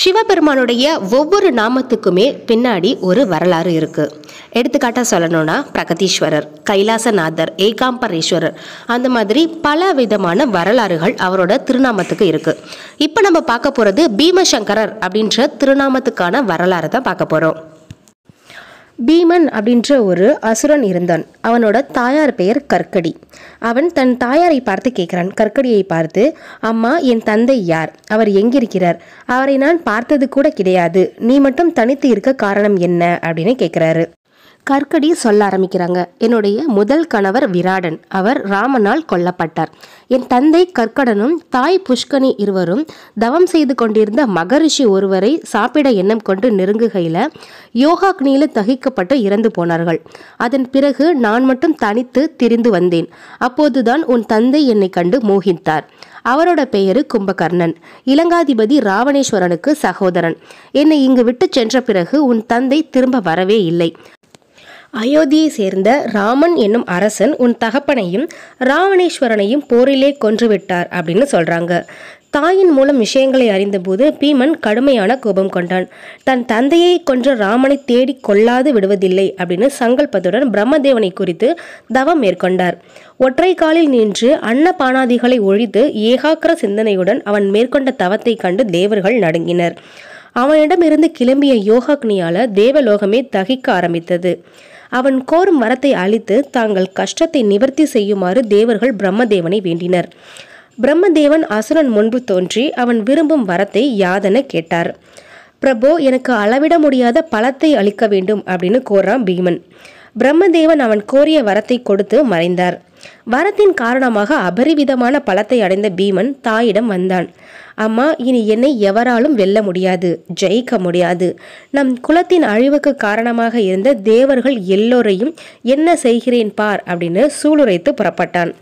சிவபெருமானுடைய ஒவ்வொரு நாமத்துக்குமே பின்னாடி ஒரு வரலாறு இருக்கு. எடுத்துக்காட்டா சொல்லணும்னா பிரகதீஸ்வரர், கைலாசநாதர், ஏகாம்பரேஸ்வரர், அந்த மாதிரி பல விதமான வரலாறுகள் அவரோட திருநாமத்துக்கு இருக்கு. இப்போ நம்ம பார்க்க போறது பீமசங்கரர் அப்படின்ற திருநாமத்துக்கான வரலாறு தான் பார்க்க போறோம். பீமன் அப்படின்ற ஒரு அசுரன் இருந்தான். அவனோட தாயார் பெயர் கற்கடி. அவன் தன் தாயாரை பார்த்து கேட்குறான். கற்கடியை பார்த்து, அம்மா, என் தந்தை யார்? அவர் எங்கிருக்கிறார்? அவரை நான் பார்த்தது கூட கிடையாது. நீ மட்டும் தனித்து இருக்க காரணம் என்ன அப்படின்னு கேட்குறாரு. கற்கடி சொல்ல ஆரம்பிக்கிறாங்க. என்னுடைய முதல் கணவர் விராடன், அவர் ராமனால் கொல்லப்பட்டார். என் தந்தை கற்கடனும் தாய் புஷ்கனி இருவரும் தவம் செய்து கொண்டிருந்த மகரிஷி ஒருவரை சாப்பிட எண்ணம் கொண்டு நெருங்குகையில் யோகாக்னியில் தகிக்கப்பட்டு இறந்து போனார்கள். அதன் பிறகு நான் மட்டும் தனித்து திரிந்து வந்தேன். அப்போதுதான் உன் தந்தை என்னை கண்டு மோகித்தார். அவரோட பெயரு கும்பகர்ணன், இலங்காதிபதி ராவணேஸ்வரனுக்கு சகோதரன். என்னை இங்கு விட்டு சென்ற பிறகு உன் தந்தை திரும்ப வரவே இல்லை. அயோத்தியை சேர்ந்த ராமன் என்னும் அரசன் உன் தகப்பனையும் ராவணேஸ்வரனையும் போரிலே கொன்றுவிட்டார் அப்படின்னு சொல்றாங்க. தாயின் மூலம் விஷயங்களை அறிந்தபோது பீமன் கடுமையான கோபம் கொண்டான். தன் தந்தையை கொன்ற ராமனை தேடி கொள்ளாது விடுவதில்லை அப்படின்னு சங்கல்பத்துடன் பிரம்மதேவனை குறித்து தவம் மேற்கொண்டார். ஒற்றை காலில் நின்று அன்னபானாதிகளை ஒழித்து ஏகாக்கிர சிந்தனையுடன் அவன் மேற்கொண்ட தவத்தை கண்டு தேவர்கள் நடுங்கினர். அவனிடமிருந்து கிளம்பிய யோகாக்னியால தேவலோகமே தகிக்க ஆரம்பித்தது. அவன் கோரும் வரத்தை அளித்து தாங்கள் கஷ்டத்தை நிவர்த்தி செய்யுமாறு தேவர்கள் பிரம்மதேவனை வேண்டினர். பிரம்மதேவன் அசுரன் முன்பு தோன்றி அவன் விரும்பும் வரத்தை யாதென கேட்டார். பிரபோ, எனக்கு அளவிட முடியாத பலத்தை அளிக்க வேண்டும் அப்படின்னு கோரான் பீமன். பிரம்மதேவன் அவன் கோரிய வரத்தை கொடுத்து மறைந்தார். வரத்தின் காரணமாக அபரிவிதமான பலத்தை அடைந்த பீமன் தாயிடம் வந்தான். அம்மா, இனி என்னை எவராலும் வெல்ல முடியாது, ஜெயிக்க முடியாது. நம் குலத்தின் அழிவுக்கு காரணமாக இருந்த தேவர்கள் எல்லோரையும் என்ன செய்கிறேன் பார் அப்படின்னு சூளுரைத்து புறப்பட்டான்.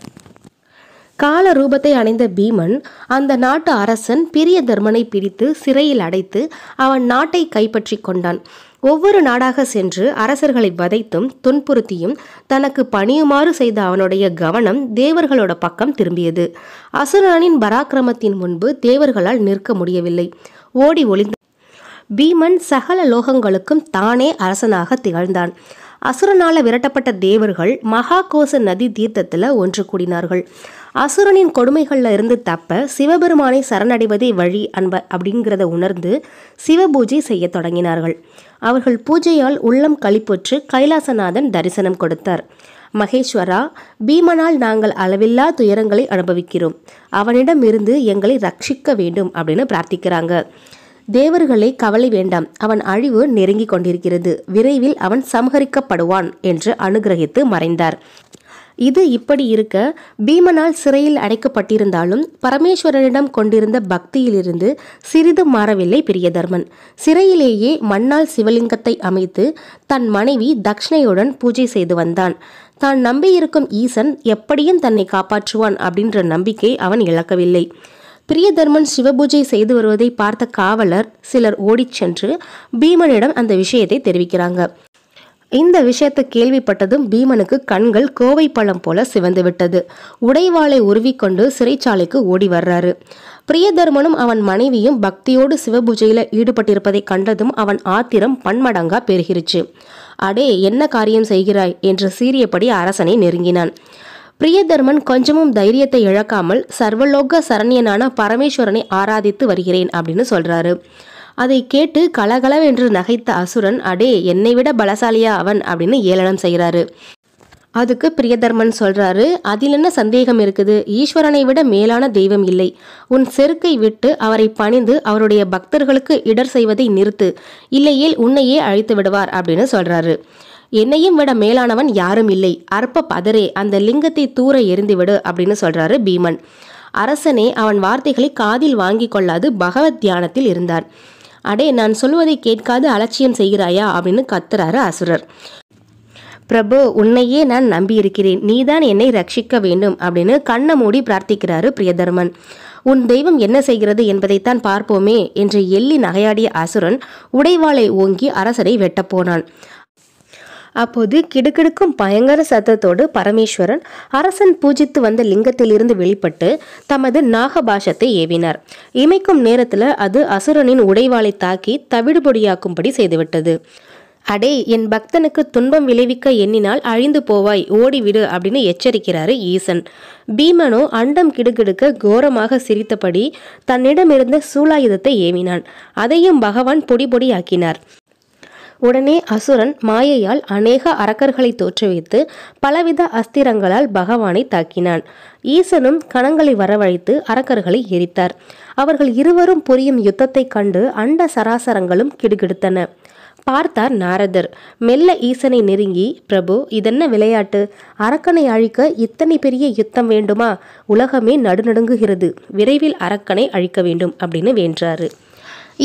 கால ரூபத்தை அடைந்த பீமன் அந்த நாட்டு அரசன் பிரியதர்மனை பிடித்து சிறையில் அடைத்து அவன் நாட்டை கைப்பற்றி கொண்டான். ஒவ்வொரு நாடாக சென்று அரசர்களை வதைத்தும் துன்புறுத்தியும் தனக்கு பணியுமாறு செய்த அவனுடைய கவனம் தேவர்களோட பக்கம் திரும்பியது. அசுரனின் பராக்கிரமத்தின் முன்பு தேவர்களால் நிற்க முடியவில்லை. ஓடி ஒளிந்த பீமன் சகல லோகங்களுக்கும் தானே அரசனாக திகழ்ந்தான். அசுரனால விரட்டப்பட்ட தேவர்கள் மகாகோச நதி தீர்த்தத்தில் ஒன்று கூடினார்கள். அசுரனின் கொடுமைகள்ல இருந்து தப்ப சிவபெருமானை சரணடைவதே வழி அப்படிங்கிறத உணர்ந்து சிவபூஜை செய்ய தொடங்கினார்கள். அவர்கள் பூஜையால் உள்ளம் களிப்புற்று கைலாசநாதன் தரிசனம் கொடுத்தார். மகேஸ்வரா, பீமனால் நாங்கள் அளவில்லா துயரங்களை அனுபவிக்கிறோம். அவனிடம் இருந்து எங்களை ரட்சிக்க வேண்டும் அப்படின்னு பிரார்த்திக்கிறாங்க. தேவர்களே, கவலை வேண்டாம், அவன் அழிவு நெருங்கி கொண்டிருக்கிறது. விரைவில் அவன் சம்ஹரிக்கப்படுவான் என்று அனுகிரகித்து மறைந்தார். இது இப்படி இருக்க, பீமனால் சிறையில் அடைக்கப்பட்டிருந்தாலும் பரமேஸ்வரனிடம் கொண்டிருந்த பக்தியிலிருந்து சிறிதும் மாறவில்லை பிரியதர்மன். சிறையிலேயே மண்ணால் சிவலிங்கத்தை அமைத்து தன் மனைவி தக்ஷணையுடன் பூஜை செய்து வந்தான். தான் நம்பியிருக்கும் ஈசன் எப்படியும் தன்னை காப்பாற்றுவான் அப்படின்ற நம்பிக்கை அவன் இழக்கவில்லை. பிரியதர்மன் சிவபூஜை செய்து வருவதை பார்த்த காவலர் சிலர் ஓடிச் சென்று பீமனிடம் அந்த விஷயத்தை தெரிவிக்கிறாங்க. இந்த விஷயத்தை கேள்விப்பட்டதும் பீமனுக்கு கண்கள் கோவை பழம் போல சிவந்து விட்டது. உடைவாளை உருவிக்கொண்டு சிறைச்சாலைக்கு ஓடி வர்றாரு. பிரியதர்மனும் அவன் மனைவியும் பக்தியோடு சிவபூஜையில ஈடுபட்டிருப்பதை கண்டதும் அவன் ஆத்திரம் பன்மடங்கா பெருகிருச்சு. அடே, என்ன காரியம் செய்கிறாய் என்று சீறியபடி அரசனை நெருங்கினான். பிரியதர்மன் கொஞ்சமும் தைரியத்தை இழக்காமல் சர்வலோக சரண்யனான பரமேஸ்வரனை ஆராதித்து வருகிறேன் அப்படின்னு சொல்றாரு. அதை கேட்டு கலகலவென்று நகைத்த அசுரன், அடே, என்னை விட பலசாலியா அவன் அப்படின்னு ஏளனம் செய்கிறாரு. அதுக்கு பிரியதர்மன் சொல்றாரு, அதில் என்ன சந்தேகம் இருக்குது? ஈஸ்வரனை விட மேலான தெய்வம் இல்லை. உன் செருக்கை விட்டு அவரை பணிந்து அவருடைய பக்தர்களுக்கு இடர் செய்வதை நிறுத்து, இல்லையேல் உன்னையே அழித்து விடுவார் அப்படின்னு சொல்றாரு. என்னையும் விட மேலானவன் யாரும் இல்லை. அற்ப பதரே, அந்த லிங்கத்தை தூர எரிந்துவிடு அப்படின்னு சொல்றாரு பீமன். அரசனே அவன் வார்த்தைகளை காதில் வாங்கி கொள்ளாது பகவத் தியானத்தில் இருந்தார். அடே, நான் சொல்வதை கேட்காது அலட்சியம் செய்கிறாயா அப்படின்னு கத்துறாரு அசுரர். பிரபு, உன்னையே நான் நம்பியிருக்கிறேன், நீதான் என்னை ரட்சிக்க வேண்டும் அப்படின்னு கண்ணை மூடி பிரார்த்திக்கிறாரு பிரியதர்மன். உன் தெய்வம் என்ன செய்கிறது என்பதைத்தான் பார்ப்போமே என்று எள்ளி நகையாடிய அசுரன் உடைவாளை ஓங்கி அரசரை வெட்டப்போனான். அப்போது கிடுகிடுக்கும் பயங்கர சத்தத்தோடு பரமேஸ்வரன் அரசன் பூஜித்து வந்த லிங்கத்திலிருந்து வெளிப்பட்டு தமது நாகபாஷத்தை ஏவினார். இமைக்கும் நேரத்தில் அது அசுரனின் உடைவாளை தாக்கி தவிடுபொடியாக்கும்படி செய்துவிட்டது. அடே, என் பக்தனுக்கு துன்பம் விளைவிக்க எண்ணினால் அழிந்து போவாய், ஓடிவிடு அப்படின்னு எச்சரிக்கிறாரு ஈசன். பீமனோ அண்டம் கிடுகிடுக்க கோரமாக சிரித்தபடி தன்னிடமிருந்த சூலாயுதத்தை ஏவினான். அதையும் பகவான் பொடி பொடியாக்கினார். உடனே அசுரன் மாயையால் அநேக அரக்கர்களை தோற்றுவித்து பலவித அஸ்திரங்களால் பகவானை தாக்கினான். ஈசனும் கணங்களை வரவழைத்து அரக்கர்களை எரித்தார். அவர்கள் இருவரும் புரியும் யுத்தத்தை கண்டு அண்ட சராசரங்களும் கிடுகிடுத்தன. பார்த்தார் நாரதர். மெல்ல ஈசனை நெருங்கி, பிரபு, இதென்ன விளையாட்டு? அரக்கனை அழிக்க இத்தனை பெரிய யுத்தம் வேண்டுமா? உலகமே நடுநடுங்குகிறது. விரைவில் அரக்கனை அழிக்க வேண்டும் அப்படின்னு வேண்டாரு.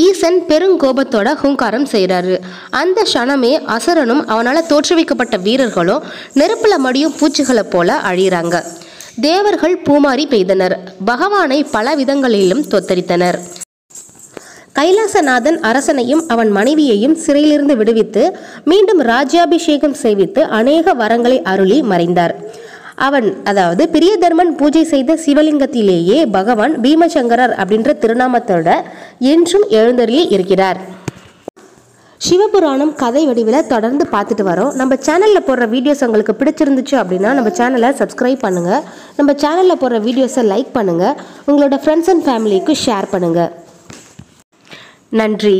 ஈசன் பெருங்கோபத்தோட ஹூங்காரம் செய்கிறாரு. அந்த க்ஷணமே அசுரனும் அவனால் தோற்றுவிக்கப்பட்ட வீரர்களும் நெருப்புல மடியும் பூச்சிகளை போல அழிகிறாங்க. தேவர்கள் பூமாரி பெய்தனர். பகவானை பல விதங்களிலும் தோத்தரித்தனர். கைலாசநாதன் அரசனையும் அவன் மனைவியையும் சிறையிலிருந்து விடுவித்து மீண்டும் ராஜ்யாபிஷேகம் செய்வித்து அநேக வரங்களை அருளி மறைந்தார். அவன், அதாவது பிரியதர்மன் பூஜை செய்த சிவலிங்கத்திலேயே பகவான் பீமசங்கரர் அப்படின்ற திருநாமத்தோட என்றும் எழுந்தருளி இருக்கிறார். சிவபுராணம் கதை வடிவில் தொடர்ந்து பார்த்துட்டு வரோம். நம்ம சேனலில் போடுற வீடியோஸ் உங்களுக்கு பிடிச்சிருந்துச்சு அப்படின்னா நம்ம சேனலை சப்ஸ்கிரைப் பண்ணுங்கள். நம்ம சேனலில் போடுற வீடியோஸை லைக் பண்ணுங்கள். உங்களோட ஃப்ரெண்ட்ஸ் அண்ட் ஃபேமிலிக்கு ஷேர் பண்ணுங்கள். நன்றி.